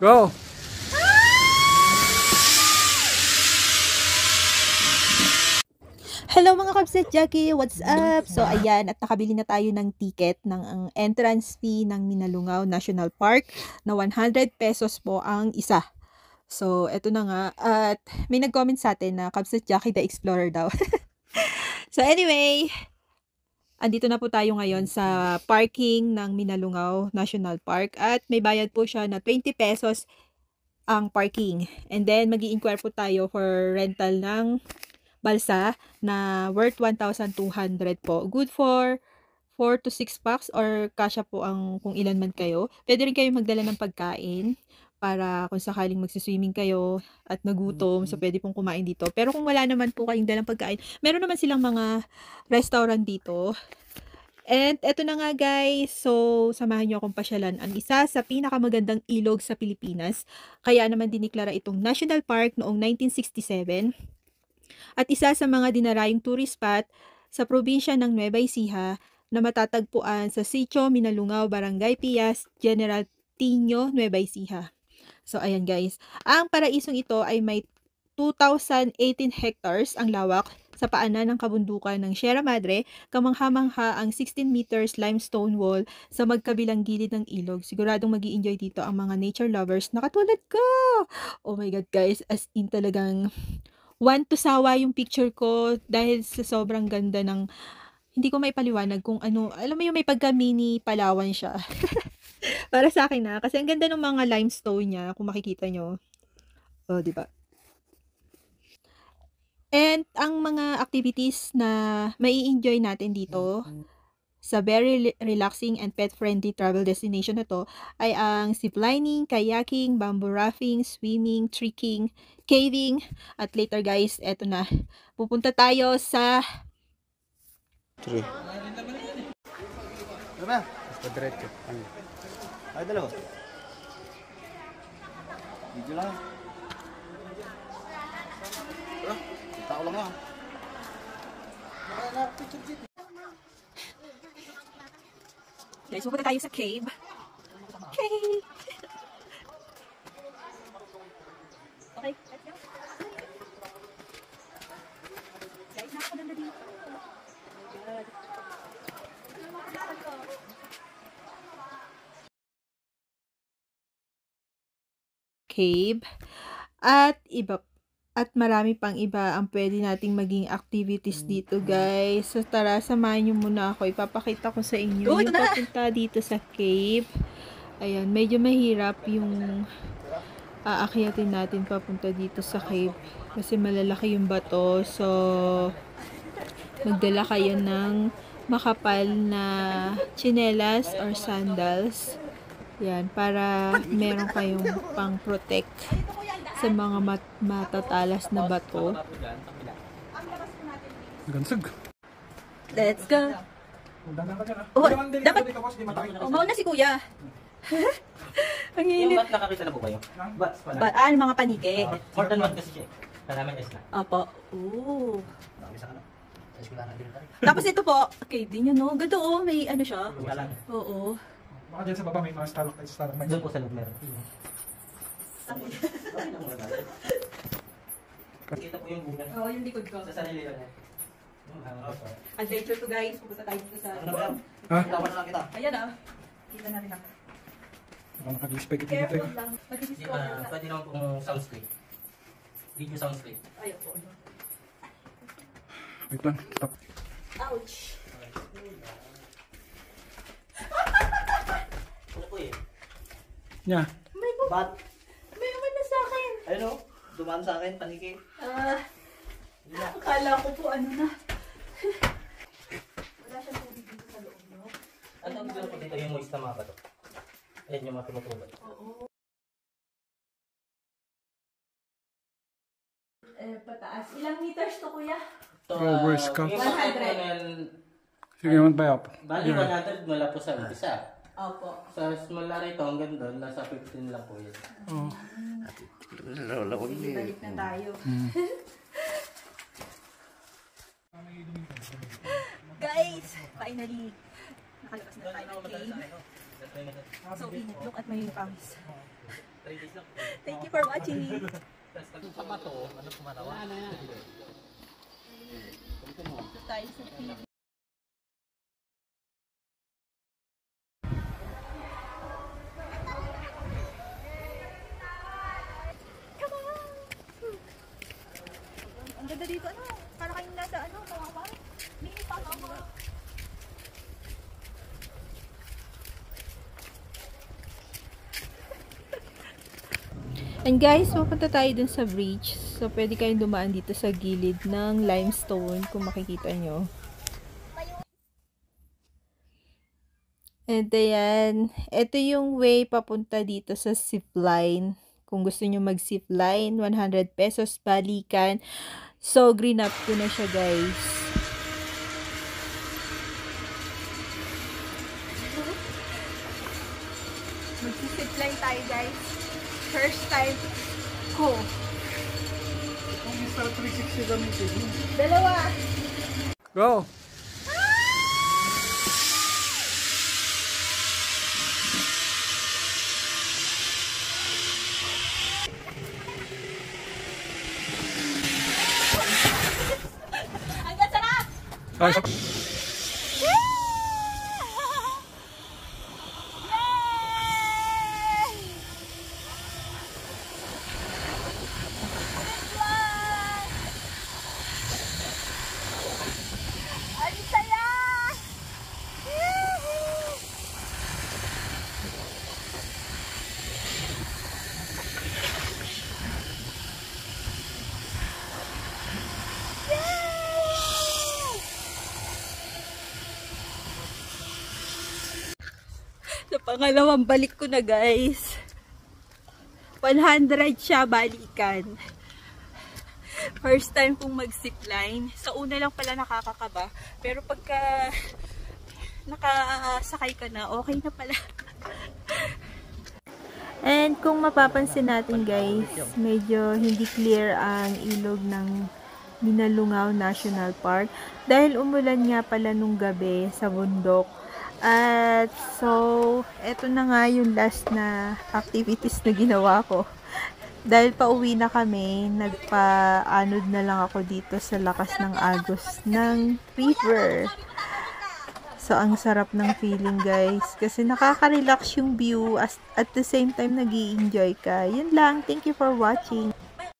Go! Hello mga Kabset Jackie! What's up? So ayan, at nakabili na tayo ng ticket ng entrance fee ng Minalungaw National Park na 100 pesos po ang isa. So eto na nga, at may nag-comment sa atin na Kabset Jackie the Explorer daw. So anyway, andito na po tayo ngayon sa parking ng Minalungaw National Park at may bayad po siya na 20 pesos ang parking. And then magi-inquire po tayo for rental ng balsa na worth 1,200 po. Good for 4 to 6 packs or kasya po ang kung ilan man kayo. Pwede rin kayo magdala ng pagkain para kung sakaling magsiswimming kayo at nagutom, so pwede pong kumain dito. Pero kung wala naman po kayong dalang pagkain, meron naman silang mga restaurant dito. And eto na nga guys, so samahan nyo akong pasyalan ang isa sa pinakamagandang ilog sa Pilipinas. Kaya naman diniklara itong National Park noong 1967. At isa sa mga dinarayong tourist spot sa probinsya ng Nueva Ecija na matatagpuan sa Sitio Minalungaw, Barangay Pias, General Tino, Nueva Ecija. So ayan guys, ang paraisong ito ay may 2,018 hectares ang lawak sa paanan ng kabundukan ng Sierra Madre, kamangha-mangha ang 16 meters limestone wall sa magkabilang gilid ng ilog. Siguradong magi-enjoy dito ang mga nature lovers na katulad ko. Oh my god guys, as in talagang want to sawa yung picture ko dahil sa sobrang ganda ng, hindi ko maipaliwanag kung ano, alam mo yung may pagka mini Palawan siya. Para sa akin na, kasi ang ganda ng mga limestone niya, kung makikita nyo. Oh, di ba? And ang mga activities na mai-enjoy natin dito sa very relaxing and pet-friendly travel destination na to ay ang ziplining, kayaking, bamboo rafting, swimming, trekking, caving, at later guys, eto na. Pupunta tayo sa 3. Ano ba? Basta diretso. Ay, dalawa. Video lang. Kita ko lang yan. guys, pupunta tayo sa cave. Cave! Okay, let's go. Guys, napakaganda dito. Cave. At iba, at marami pang iba ang pwede nating maging activities dito guys. So tara, samahan nyo muna ako. Ipapakita ko sa inyo yung papunta dito sa cave. Ayan, medyo mahirap yung aakyatin natin papunta dito sa cave. Kasi malalaki yung bato. So, magdala kayo ng makapal na tsinelas or sandals. Yan, para meron kayong pang-protect sa mga matatalas na bato. Gansag. Let's go! Oh, dapat, mauna si kuya. Ang init. Ba't nakakita na po kayo? Bats pala. Mga panike. More than one kasi siya. Kalaman S na. Opo. Ooh. Tapos ito po, okay, di nyo no? Ganda oh, may ano siya. Oo. Baka dyan sa baba may mga stalactites. Doon po sa loob meron. Kita po yung bugan. Oo, yung likod ko. Sa sarili lang yan. Adventure to guys, pupunta tayo dito sa... Ha? Tawa na lang kita. Ayan ah. Kita natin ako. Baka nakag-expect ito dito. Careful lang. Mag-discover sa... Pwede naman pong sound split. Video sound split. Ayaw po. Wait lang. Stop. Ouch! Ano po eh? Nya. Bat? May naman na sa akin. Ayun o. Dumaan sa akin, paniki. Akala ko po ano na. Wala siyang tubig dito sa loob, no? Ano ang po dito yung moist na mga bato? Ayan yung mga tumutulog. Oo. Pataas. Ilang meters to, kuya? So, Oh, worst ka. 100. Sige naman ba yap? Bali 100 mula po sa umpisa. Opo. Sa small na rito hanggang doon, nasa 15 lang po yun. Oo. Balik na tayo. Guys, finally, nakalabas na tayo ng cave. So init, look at my pants. 3 days lang. Thank you for watching. Tapos pag sa bato, ano kumarawa? Tayo sa TV. Ang ganda dito, ano? Para kayong nasa, ano, kawawa. Mini pa ako. And guys, pupunta tayo dun sa bridge. So, pwede kayong dumaan dito sa gilid ng limestone kung makikita nyo. And ayan, ito yung way papunta dito sa zipline. Kung gusto nyo mag-zipline, 100 pesos balikan. So, green up ko na siya, guys. Mag-zipline tayo, guys. First time ko. Kung Mr. 360 gamitin. Dalawa. Go! Ang sarap! Sa pangalawang balik ko na, guys. 100 siya balikan. First time kong mag-zipline. Sa una lang pala nakakakaba. Pero pagka nakasakay ka na, okay na pala. And kung mapapansin natin, guys, medyo hindi clear ang ilog ng Minalungaw National Park. Dahil umulan nga pala nung gabi sa bundok. At so, eto na nga yung last na activities na ginawa ko. Dahil pauwi na kami, nagpa-anod na lang ako dito sa lakas ng agos ng river. So, ang sarap ng feeling, guys. Kasi nakaka-relax yung view at the same time nag-i-enjoy ka. Yun lang. Thank you for watching.